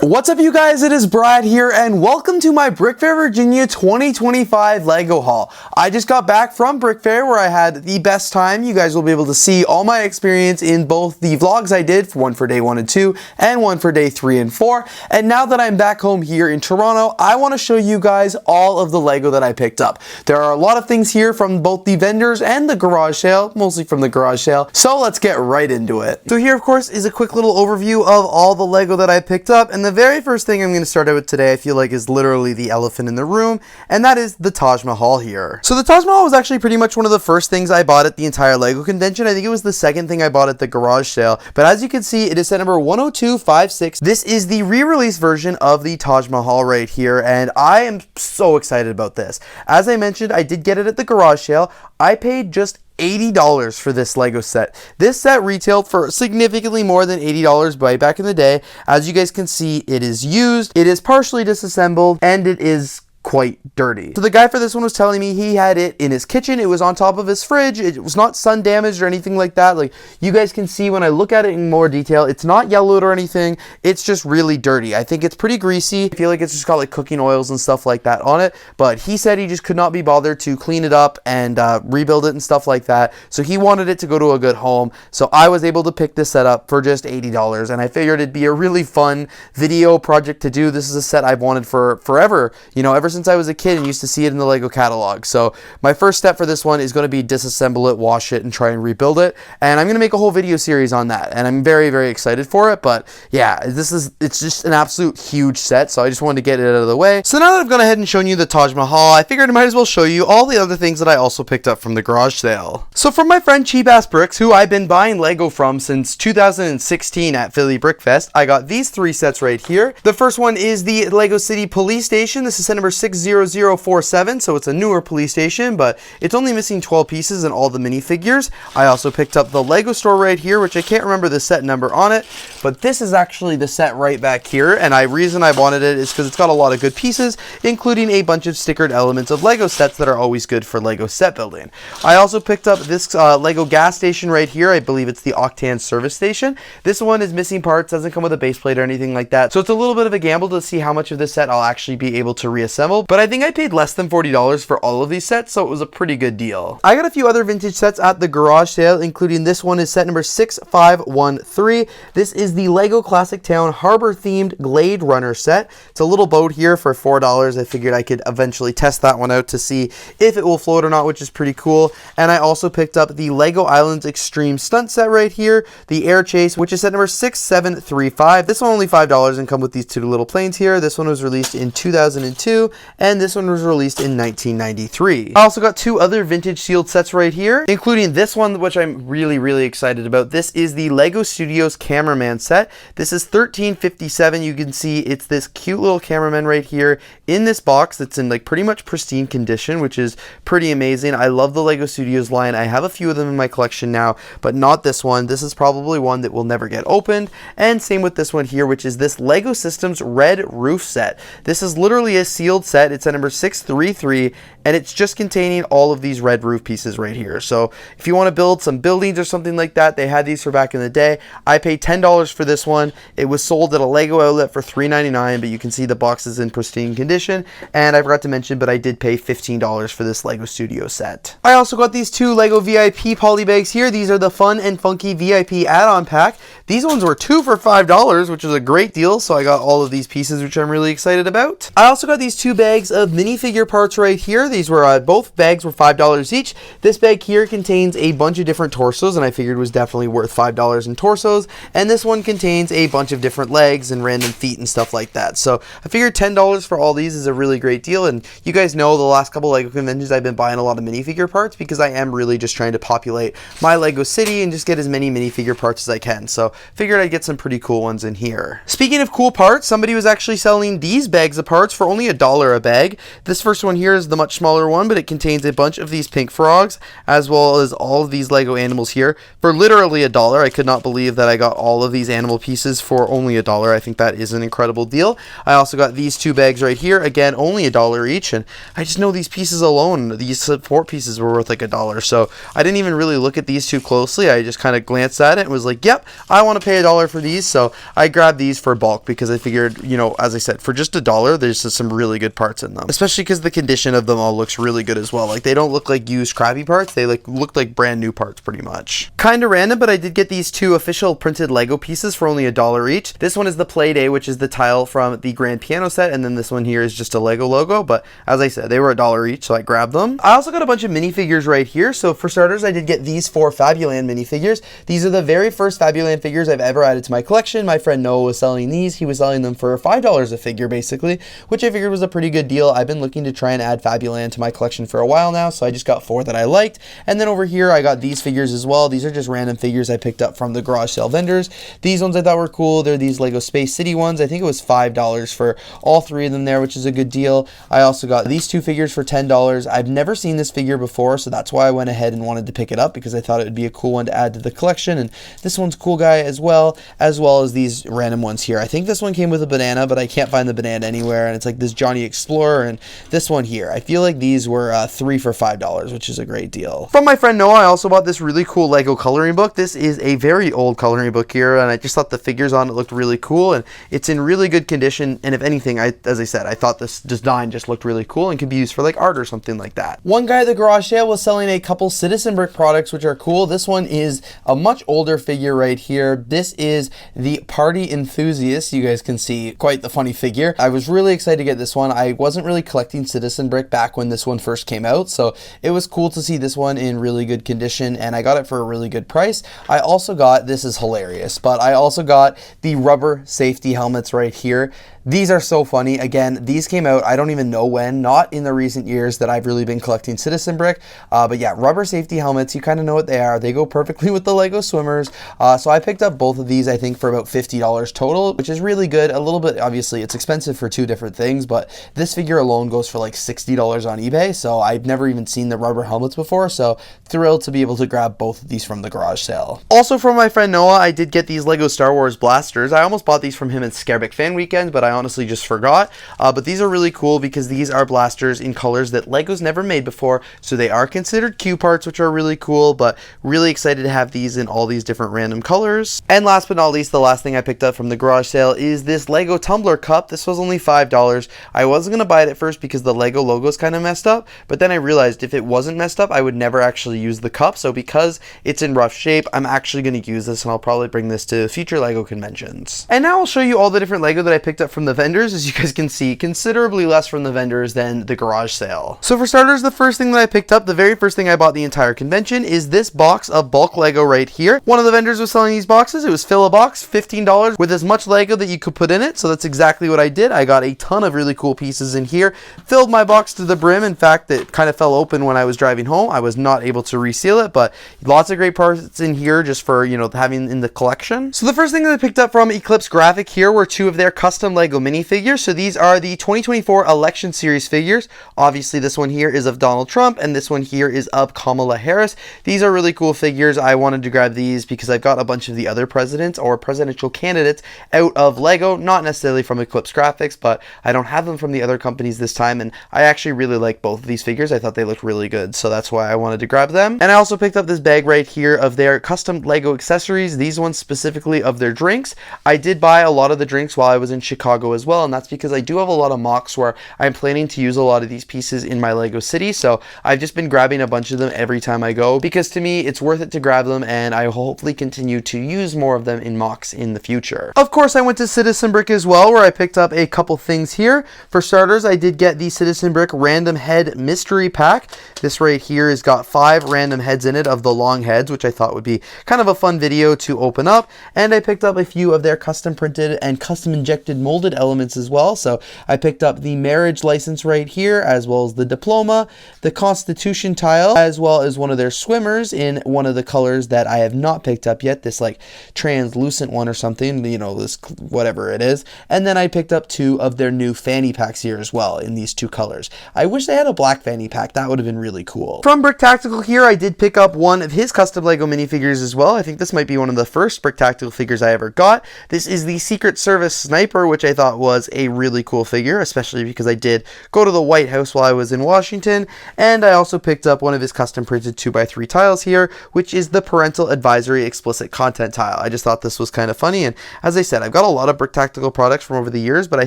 What's up you guys, it is Brad here and welcome to my Brickfair Virginia 2025 Lego haul. I just got back from Brickfair where I had the best time. You guys will be able to see all my experience in both the vlogs I did, one for day 1 and 2 and one for day 3 and 4. And now that I'm back home here in Toronto, I want to show you guys all of the Lego that I picked up. There are a lot of things here from both the vendors and the garage sale, mostly from the garage sale. So let's get right into it. So here of course is a quick little overview of all the Lego that I picked up, and the very first thing I'm going to start out with today I feel like is literally the elephant in the room, and that is the Taj Mahal here. So the Taj Mahal was actually pretty much one of the first things I bought at the entire Lego convention. I think it was the second thing I bought at the garage sale, but as you can see it is set number 10256. This is the re-release version of the Taj Mahal right here, and I am so excited about this. As I mentioned, I did get it at the garage sale. I paid just $80 for this Lego set. This set retailed for significantly more than $80 way back in the day. As you guys can see, it is used, it is partially disassembled, and it is quite dirty. So the guy for this one was telling me he had it in his kitchen. It was on top of his fridge. It was not sun damaged or anything like that. Like you guys can see when I look at it in more detail, it's not yellowed or anything. It's just really dirty. I think it's pretty greasy. I feel like it's just got like cooking oils and stuff like that on it, but he said he just could not be bothered to clean it up and rebuild it and stuff like that. So he wanted it to go to a good home. So I was able to pick this set up for just $80, and I figured it'd be a really fun video project to do. This is a set I've wanted for forever, you know, ever since I was a kid and used to see it in the Lego catalog. So my first step for this one is going to be disassemble it, wash it, and try and rebuild it. And I'm going to make a whole video series on that, and I'm very, very excited for it. But yeah, it's just an absolute huge set, so I just wanted to get it out of the way. So now that I've gone ahead and shown you the Taj Mahal, I figured I might as well show you all the other things that I also picked up from the garage sale. So from my friend Cheap Ass Bricks, who I've been buying Lego from since 2016 at Philly Brickfest, I got these 3 sets right here. The first one is the Lego City Police Station. This is set number 60047, so it's a newer police station, but it's only missing 12 pieces and all the minifigures. I also picked up the Lego store right here, which I can't remember the set number on it, but this is actually the set right back here, and the reason I wanted it is because it's got a lot of good pieces, including a bunch of stickered elements of Lego sets that are always good for Lego set building. I also picked up this Lego gas station right here. I believe it's the Octan service station. This one is missing parts, doesn't come with a base plate or anything like that, so it's a little bit of a gamble to see how much of this set I'll actually be able to reassemble, but I think I paid less than $40 for all of these sets, so it was a pretty good deal. I got a few other vintage sets at the garage sale, including this one is set number 6513. This is the Lego Classic Town Harbor themed Glade Runner set. It's a little boat here for $4. I figured I could eventually test that one out to see if it will float or not, which is pretty cool. And I also picked up the Lego Islands Extreme Stunt set right here, the Air Chase, which is set number 6735. This one only $5 and come with these 2 little planes here. This one was released in 2002 and this one was released in 1993. I also got 2 other vintage sealed sets right here, including this one, which I'm really excited about. This is the Lego Studios Cameraman set. This is 1357. You can see it's this cute little cameraman right here in this box that's in like pretty much pristine condition, which is pretty amazing. I love the Lego Studios line. I have a few of them in my collection now, but not this one. This is probably one that will never get opened. And same with this one here, which is this Lego Systems Red Roof set. This is literally a sealed set. It's at number 633, and it's just containing all of these red roof pieces right here. So if you want to build some buildings or something like that, they had these for back in the day. I paid $10 for this one. It was sold at a Lego outlet for $3.99, but you can see the box is in pristine condition. And I forgot to mention, but I did pay $15 for this Lego Studio set. I also got these 2 Lego VIP poly bags here. These are the Fun and Funky VIP add-on pack. These ones were 2 for $5, which is a great deal. So I got all of these pieces, which I'm really excited about. I also got these 2 bags of minifigure parts right here. These were both bags were $5 each. This bag here contains a bunch of different torsos, and I figured was definitely worth $5 in torsos. And this one contains a bunch of different legs and random feet and stuff like that. So I figured $10 for all these is a really great deal. And you guys know the last couple Lego conventions I've been buying a lot of minifigure parts because I am really just trying to populate my Lego city and just get as many minifigure parts as I can. So figured I'd get some pretty cool ones in here. Speaking of cool parts, somebody was actually selling these bags of parts for only $1 $1 a bag. This first one here is the much smaller one, but it contains a bunch of these pink frogs, as well as all of these Lego animals here for literally $1. I could not believe that I got all of these animal pieces for only $1. I think that is an incredible deal. I also got these 2 bags right here, again, only $1 each, and I just know these pieces alone, these support pieces were worth like $1, so I didn't even really look at these too closely. I just kind of glanced at it and was like, yep, I want to pay $1 for these, so I grabbed these for bulk because I figured, you know, as I said, for just $1, there's just some really good parts in them, especially because the condition of them all looks really good as well. Like, they don't look like used crappy parts, they like look like brand new parts pretty much. Kind of random, but I did get these 2 official printed Lego pieces for only $1 each. This one is the Play Day, which is the tile from the grand piano set, and then this one here is just a Lego logo, but as I said, they were $1 each, so I grabbed them. I also got a bunch of minifigures right here. So for starters, I did get these 4 Fabuland minifigures. These are the very first Fabuland figures I've ever added to my collection. My friend Noah was selling these. He was selling them for $5 a figure, basically, which I figured was a pretty good deal. I've been looking to try and add Fabuland to my collection for a while now, so I just got 4 that I liked. And then over here, I got these figures as well. These are just random figures I picked up from the garage sale vendors. These ones I thought were cool. They're these Lego Space City ones. I think it was $5 for all 3 of them there, which is a good deal. I also got these 2 figures for $10. I've never seen this figure before, so that's why I went ahead and wanted to pick it up, because I thought it would be a cool one to add to the collection. And this one's a cool guy as well as these random ones here. I think this one came with a banana, but I can't find the banana anywhere, and it's like this Johnny Explorer, and this one here. I feel like these were 3 for $5, which is a great deal. From my friend Noah, I also bought this really cool Lego coloring book. This is a very old coloring book here, and I just thought the figures on it looked really cool, and it's in really good condition. And if anything, as I said, I thought this design just looked really cool and could be used for like art or something like that. One guy at the garage sale was selling a couple Citizen Brick products, which are cool. This one is a much older figure right here. This is the Party Enthusiast. You guys can see quite the funny figure. I was really excited to get this one. I wasn't really collecting Citizen Brick back when this one first came out, so it was cool to see this one in really good condition, and I got it for a really good price. I also got, this is hilarious, but I also got the rubber safety helmets right here. These are so funny. Again, these came out, I don't even know when, not in the recent years that I've really been collecting Citizen Brick, but yeah, rubber safety helmets, you kind of know what they are. They go perfectly with the Lego swimmers, so I picked up both of these, I think, for about $50 total, which is really good. A little bit, obviously, it's expensive for 2 different things, but this figure alone goes for like $60 on eBay, so I've never even seen the rubber helmets before, so thrilled to be able to grab both of these from the garage sale. Also from my friend Noah, I did get these Lego Star Wars blasters. I almost bought these from him at Scareback Fan Weekend, but I honestly just forgot. But these are really cool because these are blasters in colors that Lego's never made before, so they are considered Q parts, which are really cool, but really excited to have these in all these different random colors. And last but not least, the last thing I picked up from the garage sale is this Lego tumbler cup. This was only $5. I wasn't going to buy it at first because the Lego logo is kind of messed up, but then I realized if it wasn't messed up, I would never actually use the cup. So because it's in rough shape, I'm actually going to use this, and I'll probably bring this to future Lego conventions. And now I'll show you all the different Lego that I picked up from the vendors. As you guys can see, considerably less from the vendors than the garage sale. So for starters, the first thing that I picked up, the very first thing I bought the entire convention, is this box of bulk Lego right here. One of the vendors was selling these boxes. It was fill a box, $15, with as much Lego that you could put in it. So that's exactly what I did. I got a ton of really cool pieces in here, filled my box to the brim. In fact, it kind of fell open when I was driving home. I was not able to reseal it, but lots of great parts in here just for, you know, having in the collection. So the first thing that I picked up from Eclipse Graphic here were 2 of their custom Lego minifigures. So these are the 2024 election series figures. Obviously, this one here is of Donald Trump, and this one here is of Kamala Harris. These are really cool figures. I wanted to grab these because I've got a bunch of the other presidents or presidential candidates out of Lego, not necessarily from Eclipse Graphics, but I don't have them from the other companies this time, and I actually really like both of these figures. I thought they looked really good, so that's why I wanted to grab them. And I also picked up this bag right here of their custom Lego accessories, these ones specifically of their drinks. I did buy a lot of the drinks while I was in Chicago as well, and that's because I do have a lot of mocks where I'm planning to use a lot of these pieces in my Lego city, so I've just been grabbing a bunch of them every time I go, because to me it's worth it to grab them, and I hopefully continue to use more of them in mocks in the future. Of course, I went to Citizen Brick as well, where I picked up a couple things here. For starters, I did get the Citizen Brick Random Head Mystery Pack. This right here has got 5 random heads in it of the long heads, which I thought would be kind of a fun video to open up, and I picked up a few of their custom printed and custom injected molded elements as well. So I picked up the marriage license right here, as well as the diploma, the Constitution tile, as well as one of their swimmers in one of the colors that I have not picked up yet, this like translucent one or something, you know, this whatever it is. And then I picked up 2 of their new fanny packs packs here as well in these two colors. I wish they had a black fanny pack. That would have been really cool. From BrickTactical here, I did pick up one of his custom Lego minifigures as well. I think this might be one of the first BrickTactical figures I ever got. This is the Secret Service Sniper, which I thought was a really cool figure, especially because I did go to the White House while I was in Washington. And I also picked up one of his custom printed 2x3 tiles here, which is the Parental Advisory Explicit Content tile. I just thought this was kind of funny, and as I said, I've got a lot of BrickTactical products from over the years, but I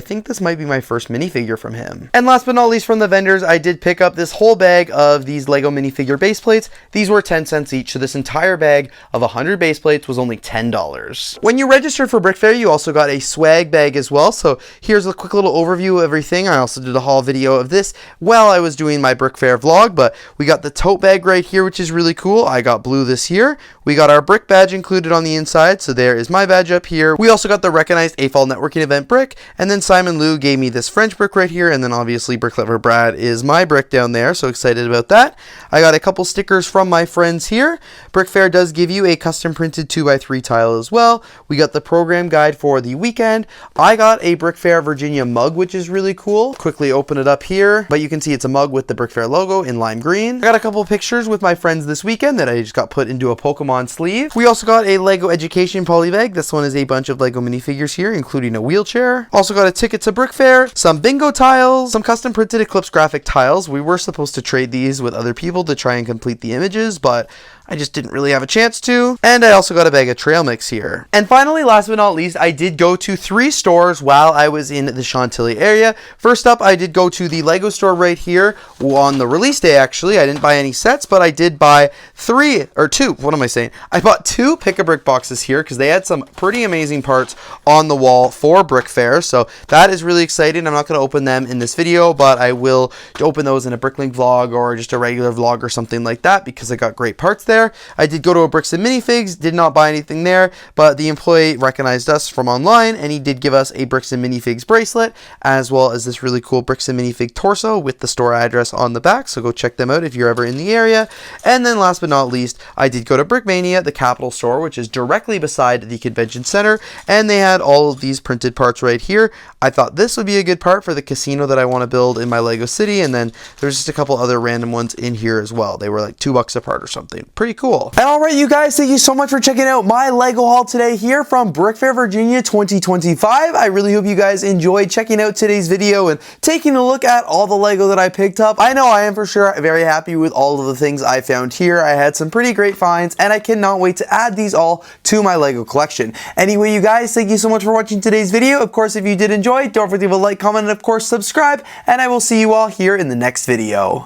think this might be my first minifigure from him. And last but not least, from the vendors, I did pick up this whole bag of these Lego minifigure base plates. These were 10 cents each, so this entire bag of 100 base plates was only $10. When you registered for Brickfair, you also got a swag bag as well, so here's a quick little overview of everything. I also did a haul video of this while I was doing my Brickfair vlog, but we got the tote bag right here, which is really cool. I got blue this year. We got our brick badge included on the inside, so there is my badge up here. We also got the recognized AFOL networking event brick, and then Simon Liu gave me this French brick right here, and then obviously BrickLover Brad is my brick down there, so excited about that. I got a couple stickers from my friends here. Brickfair does give you a custom printed 2x3 tile as well. We got the program guide for the weekend. I got a Brickfair Virginia mug, which is really cool. Quickly open it up here, but you can see it's a mug with the Brickfair logo in lime green. I got a couple pictures with my friends this weekend that I just got put into a Pokemon sleeve. We also got a Lego Education polybag. This one is a bunch of Lego minifigures here, including a wheelchair. Also got a ticket to Brickfair, some bingo tiles, some custom printed Eclipse graphic tiles. We were supposed to trade these with other people to try and complete the images, but I just didn't really have a chance to. And I also got a bag of trail mix here. And finally, last but not least, I did go to 3 stores while I was in the Chantilly area. First up, I did go to the Lego store right here on the release day, actually. I didn't buy any sets, but I did buy 2. What am I saying? I bought 2 Pick-a-Brick boxes here because they had some pretty amazing parts on the wall for Brickfair. So that is really exciting. I'm not going to open them in this video, but I will open those in a Bricklink vlog or just a regular vlog or something like that because I got great parts there. I did go to a Bricks and Minifigs, did not buy anything there, but the employee recognized us from online and he did give us a Bricks and Minifigs bracelet as well as this really cool Bricks and Minifig torso with the store address on the back, so go check them out if you're ever in the area. And then last but not least, I did go to Brickmania, the Capital store, which is directly beside the convention center, and they had all of these printed parts right here. I thought this would be a good part for the casino that I want to build in my Lego city, and then there's just a couple other random ones in here as well. They were like $2 a part or something. Pretty cool. And alright, you guys, thank you so much for checking out my Lego haul today here from Brickfair Virginia 2025. I really hope you guys enjoyed checking out today's video and taking a look at all the Lego that I picked up. I know I am for sure very happy with all of the things I found here. I had some pretty great finds and I cannot wait to add these all to my Lego collection. Anyway, you guys, thank you so much for watching today's video. Of course, if you did enjoy, don't forget to leave a like, comment, and of course subscribe, and I will see you all here in the next video.